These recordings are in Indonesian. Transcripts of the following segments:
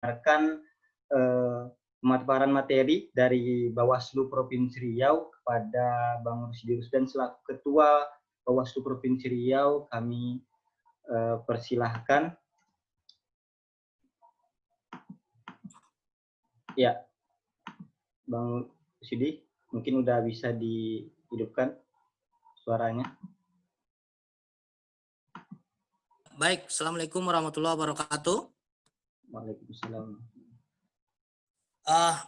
mendengarkan pemaparan materi dari Bawaslu Provinsi Riau kepada Bang Rusdi Rusdan selaku Ketua Bawaslu Provinsi Riau. Kami persilahkan. Ya, Bang Rusdi, mungkin udah bisa dihidupkan suaranya. Baik, Assalamualaikum warahmatullahi wabarakatuh. Waalaikumsalam.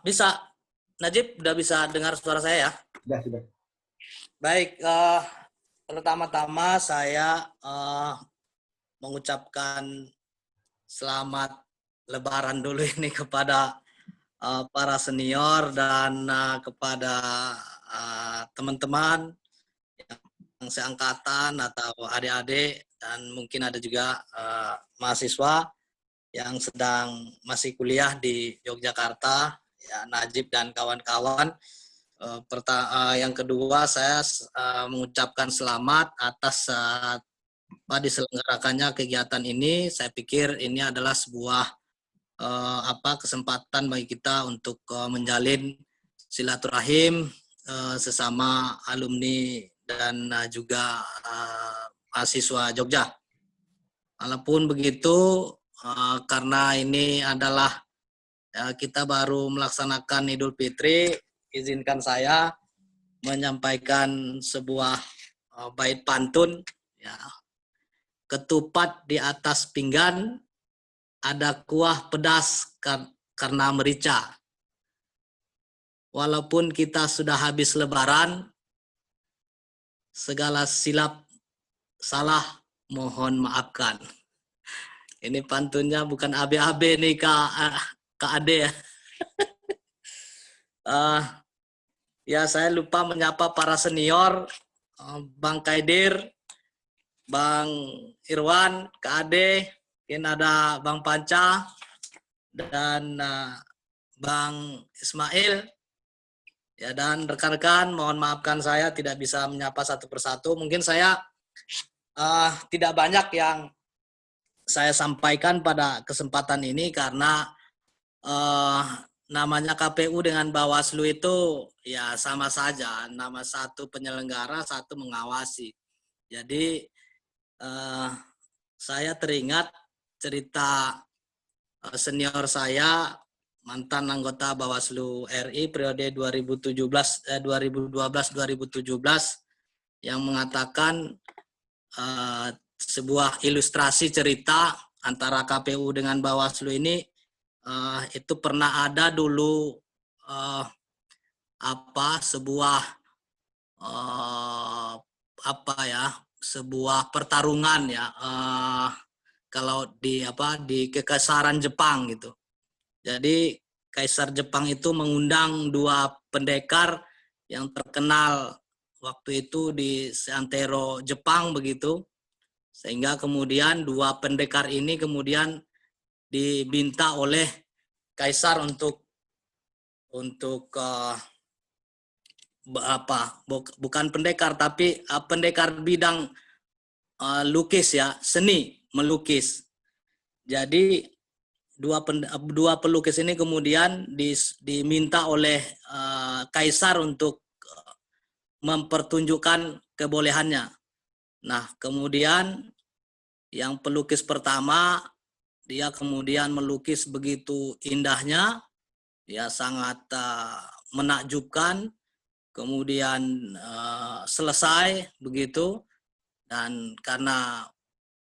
Bisa, Najib udah bisa dengar suara saya ya? Sudah. Baik, pertama-tama saya mengucapkan selamat Lebaran dulu ini kepada para senior dan kepada teman-teman yang seangkatan atau adik-adik, dan mungkin ada juga mahasiswa yang sedang masih kuliah di Yogyakarta, ya, Najib dan kawan-kawan. Yang kedua, saya mengucapkan selamat atas diselenggarakannya kegiatan ini. Saya pikir ini adalah sebuah kesempatan bagi kita untuk menjalin silaturahim sesama alumni dan juga mahasiswa Jogja. Walaupun begitu, karena ini adalah kita baru melaksanakan Idul Fitri, izinkan saya menyampaikan sebuah bait pantun, ya. Ketupat di atas pinggan, ada kuah pedas karena merica. Walaupun kita sudah habis Lebaran, segala silap salah mohon maafkan. Ini pantunnya bukan AB-AB nih Kak Ade ya. Ya, saya lupa menyapa para senior, Bang Kaidir, Bang Irwan, Kak Ade, mungkin ada Bang Panca, dan Bang Ismail. Ya, dan rekan-rekan, mohon maafkan saya tidak bisa menyapa satu persatu. Mungkin saya tidak banyak yang saya sampaikan pada kesempatan ini karena namanya KPU dengan Bawaslu itu ya sama saja, nama satu penyelenggara, satu mengawasi. Jadi saya teringat cerita senior saya, mantan anggota Bawaslu RI periode 2012-2017 yang mengatakan sebuah ilustrasi cerita antara KPU dengan Bawaslu ini, itu pernah ada dulu sebuah pertarungan ya, kalau di kekaisaran Jepang gitu. Jadi Kaisar Jepang itu mengundang dua pendekar yang terkenal waktu itu di seantero Jepang begitu. Sehingga kemudian dua pendekar ini kemudian diminta oleh Kaisar untuk bukan pendekar tapi pendekar bidang lukis ya, seni melukis. Jadi dua pelukis ini kemudian diminta oleh Kaisar untuk mempertunjukkan kebolehannya. Nah, kemudian yang pelukis pertama, dia kemudian melukis begitu indahnya, ya sangat menakjubkan. Kemudian selesai begitu, dan karena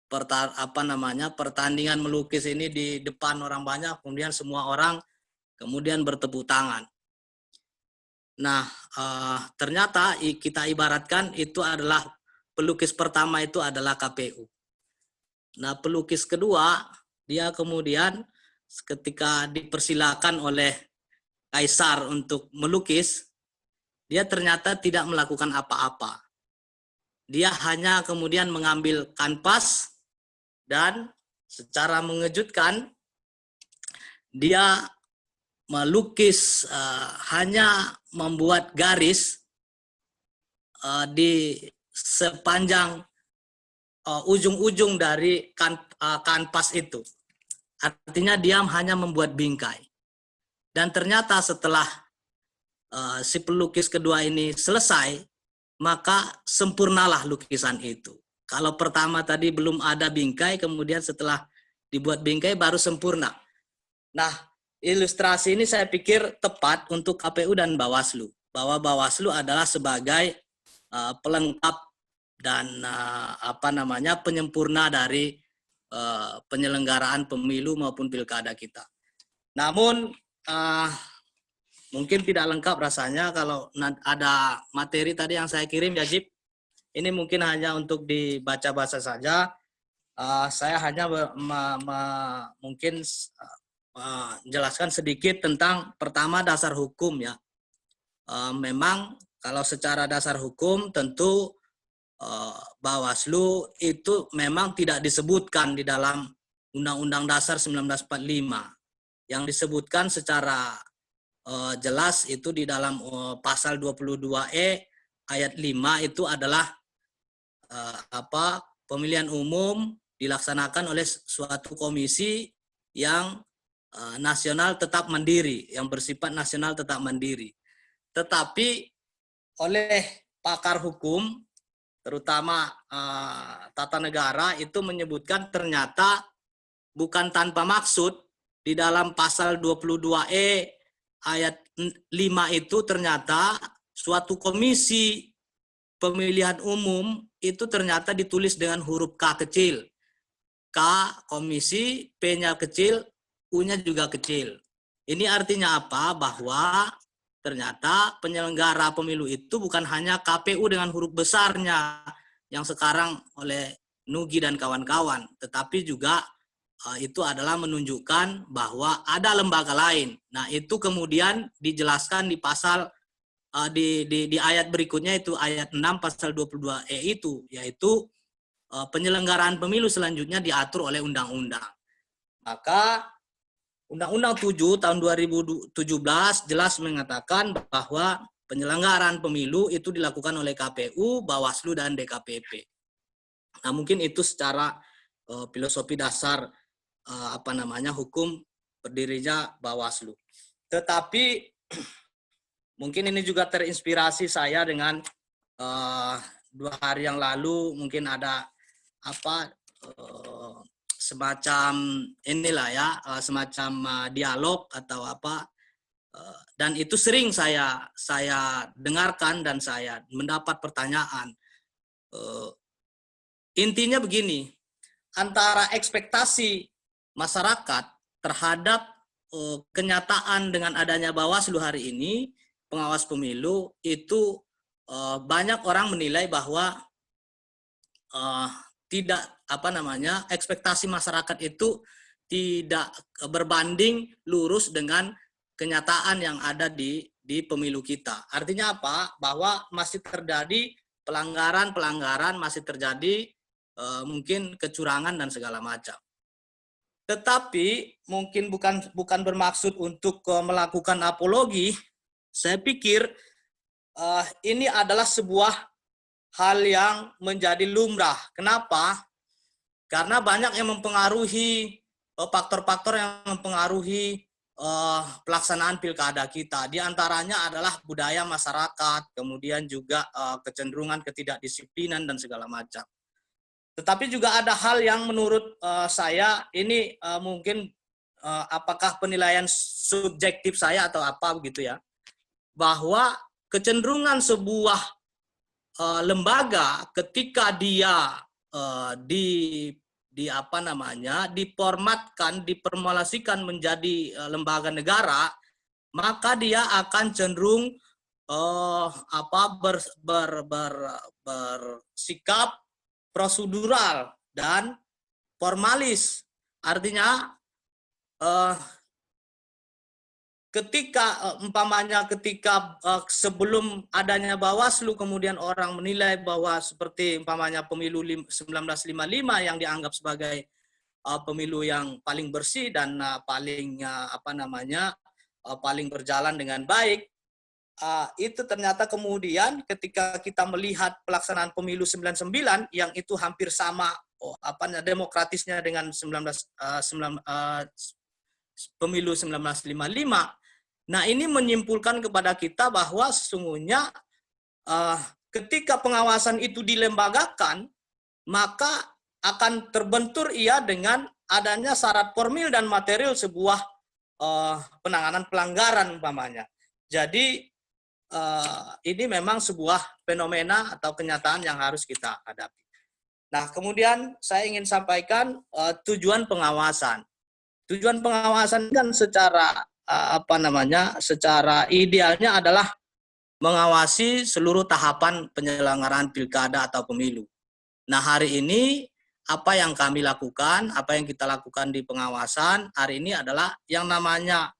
pertandingan melukis ini di depan orang banyak, kemudian semua orang kemudian bertepuk tangan. Nah, ternyata kita ibaratkan itu adalah pelukis pertama itu adalah KPU. Nah, pelukis kedua, dia kemudian ketika dipersilakan oleh Kaisar untuk melukis, dia ternyata tidak melakukan apa-apa. Dia hanya kemudian mengambil kanvas dan secara mengejutkan dia melukis, hanya membuat garis di sepanjang ujung-ujung dari kanvas itu. Artinya dia hanya membuat bingkai. Dan ternyata setelah si pelukis kedua ini selesai, maka sempurnalah lukisan itu. Kalau pertama tadi belum ada bingkai, kemudian setelah dibuat bingkai baru sempurna. Nah, ilustrasi ini saya pikir tepat untuk KPU dan Bawaslu. Bahwa Bawaslu adalah sebagai pelengkap dan penyempurna dari penyelenggaraan pemilu maupun pilkada kita. Namun mungkin tidak lengkap rasanya kalau ada materi tadi yang saya kirim ya, Jip. Ini mungkin hanya untuk dibaca-baca saja. Saya hanya mungkin menjelaskan sedikit tentang pertama dasar hukum ya. Memang kalau secara dasar hukum tentu Bawaslu itu memang tidak disebutkan di dalam Undang-Undang Dasar 1945. Yang disebutkan secara jelas itu di dalam pasal 22E ayat 5 itu adalah pemilihan umum dilaksanakan oleh suatu komisi yang nasional tetap mandiri, yang bersifat nasional tetap mandiri. Tetapi oleh pakar hukum, terutama tata negara, itu menyebutkan ternyata bukan tanpa maksud di dalam pasal 22E ayat 5 itu ternyata suatu komisi pemilihan umum itu ternyata ditulis dengan huruf K kecil. K komisi, P-nya kecil, U-nya juga kecil. Ini artinya apa? Bahwa ternyata penyelenggara pemilu itu bukan hanya KPU dengan huruf besarnya yang sekarang oleh Nugi dan kawan-kawan, tetapi juga itu adalah menunjukkan bahwa ada lembaga lain. Nah, itu kemudian dijelaskan di pasal di ayat berikutnya, itu ayat 6 pasal 22E itu, yaitu penyelenggaraan pemilu selanjutnya diatur oleh undang-undang. Maka Undang-Undang 7 tahun 2017 jelas mengatakan bahwa penyelenggaraan pemilu itu dilakukan oleh KPU, Bawaslu, dan DKPP. Nah, mungkin itu secara filosofi dasar hukum berdirinya Bawaslu. Tetapi mungkin ini juga terinspirasi saya dengan 2 hari yang lalu mungkin ada semacam inilah ya, semacam dialog atau dan itu sering saya dengarkan dan saya mendapat pertanyaan. Intinya begini, antara ekspektasi masyarakat terhadap kenyataan dengan adanya Bawaslu hari ini, pengawas pemilu, itu banyak orang menilai bahwa tidak ekspektasi masyarakat itu tidak berbanding lurus dengan kenyataan yang ada di pemilu kita. Artinya apa? Bahwa masih terjadi pelanggaran, masih terjadi mungkin kecurangan dan segala macam. Tetapi mungkin bukan bermaksud untuk melakukan apologi. Saya pikir ini adalah sebuah hal yang menjadi lumrah. Kenapa? Karena banyak yang mempengaruhi, faktor-faktor yang mempengaruhi pelaksanaan pilkada kita. Di antaranya adalah budaya masyarakat, kemudian juga kecenderungan ketidakdisiplinan dan segala macam. Tetapi juga ada hal yang menurut saya ini mungkin apakah penilaian subjektif saya atau apa begitu ya, bahwa kecenderungan sebuah lembaga ketika dia diformatkan, diformulasikan menjadi lembaga negara, maka dia akan cenderung bersikap prosedural dan formalis. Artinya ketika sebelum adanya Bawaslu kemudian orang menilai bahwa seperti pemilu 1955 yang dianggap sebagai pemilu yang paling bersih dan paling paling berjalan dengan baik, itu ternyata kemudian ketika kita melihat pelaksanaan pemilu 99 yang itu hampir sama demokratisnya dengan pemilu 1955. Nah, ini menyimpulkan kepada kita bahwa sesungguhnya ketika pengawasan itu dilembagakan, maka akan terbentur ia dengan adanya syarat formil dan material sebuah penanganan pelanggaran umpamanya. Jadi ini memang sebuah fenomena atau kenyataan yang harus kita hadapi. Nah, kemudian saya ingin sampaikan tujuan pengawasan. Tujuan pengawasan kan secara secara idealnya adalah mengawasi seluruh tahapan penyelenggaraan pilkada atau pemilu. Nah, hari ini apa yang kami lakukan, apa yang kita lakukan di pengawasan hari ini adalah yang namanya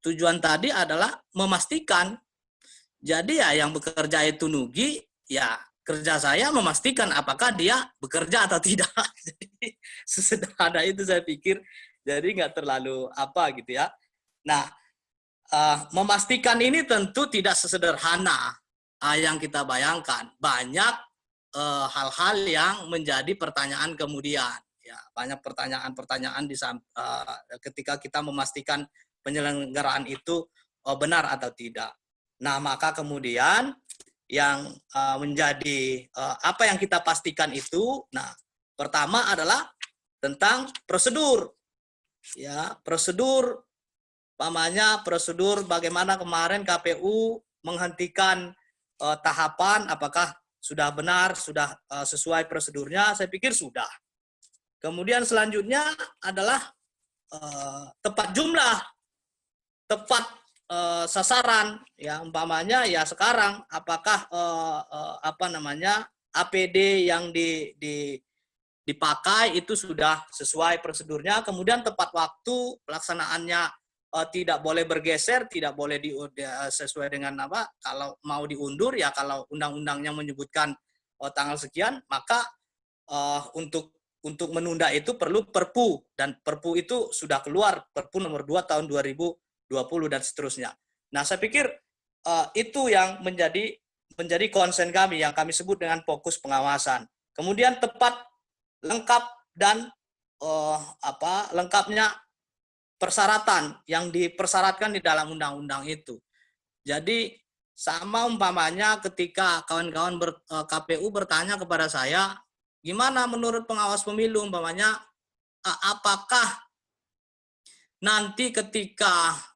tujuan tadi adalah memastikan. Jadi ya yang bekerja itu Nugi, ya kerja saya memastikan apakah dia bekerja atau tidak. Jadi sesederhana itu saya pikir, jadi nggak terlalu apa gitu ya. Nah, memastikan ini tentu tidak sesederhana yang kita bayangkan. Banyak hal-hal yang menjadi pertanyaan kemudian. Ya, banyak pertanyaan-pertanyaan ketika kita memastikan penyelenggaraan itu benar atau tidak. Nah, maka kemudian yang menjadi apa yang kita pastikan itu, nah, pertama adalah tentang prosedur. Ya, prosedur prosedur bagaimana kemarin KPU menghentikan tahapan, apakah sudah benar, sudah sesuai prosedurnya, saya pikir sudah. Kemudian selanjutnya adalah tepat jumlah, tepat sasaran, ya umpamanya ya sekarang apakah APD yang dipakai itu sudah sesuai prosedurnya, kemudian tepat waktu pelaksanaannya tidak boleh bergeser, tidak boleh sesuai dengan kalau mau diundur ya kalau undang-undangnya menyebutkan tanggal sekian, maka untuk menunda itu perlu Perpu, dan Perpu itu sudah keluar, Perpu nomor 2 tahun 2020 dan seterusnya. Nah, saya pikir itu yang menjadi konsen kami yang kami sebut dengan fokus pengawasan. Kemudian tepat, lengkap dan lengkapnya persyaratan yang dipersyaratkan di dalam undang-undang itu. Jadi sama umpamanya ketika kawan-kawan KPU bertanya kepada saya, gimana menurut pengawas pemilu umpamanya, apakah nanti ketika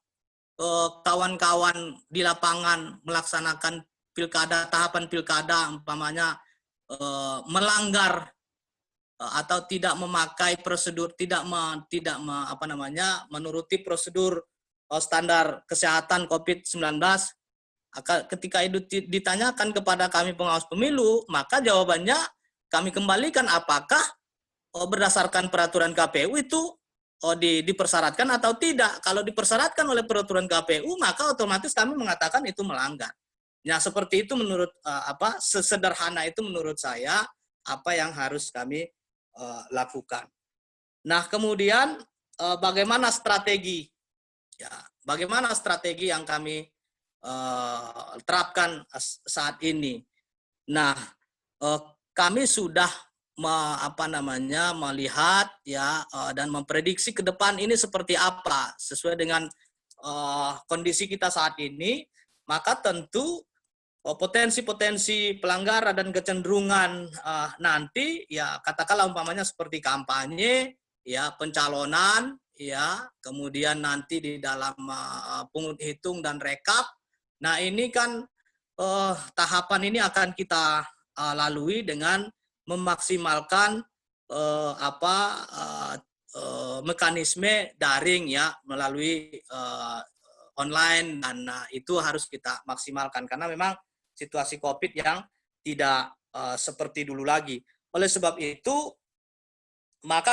kawan-kawan di lapangan melaksanakan pilkada, tahapan pilkada umpamanya melanggar atau tidak memakai prosedur, menuruti prosedur standar kesehatan COVID-19, ketika itu ditanyakan kepada kami pengawas pemilu, maka jawabannya kami kembalikan apakah berdasarkan peraturan KPU itu dipersyaratkan atau tidak. Kalau dipersyaratkan oleh peraturan KPU, maka otomatis kami mengatakan itu melanggar. Nah, seperti itu menurut sesederhana itu menurut saya apa yang harus kami lakukan. Nah, kemudian bagaimana strategi? Ya, bagaimana strategi yang kami terapkan saat ini? Nah, kami sudah melihat ya dan memprediksi ke depan ini seperti apa sesuai dengan kondisi kita saat ini, maka tentu potensi-potensi pelanggaran dan kecenderungan nanti ya katakanlah umpamanya seperti kampanye, ya pencalonan, ya kemudian nanti di dalam pungut hitung dan rekap. Nah, ini kan tahapan ini akan kita lalui dengan memaksimalkan mekanisme daring ya melalui online, dan itu harus kita maksimalkan karena memang situasi COVID yang tidak seperti dulu lagi. Oleh sebab itu, maka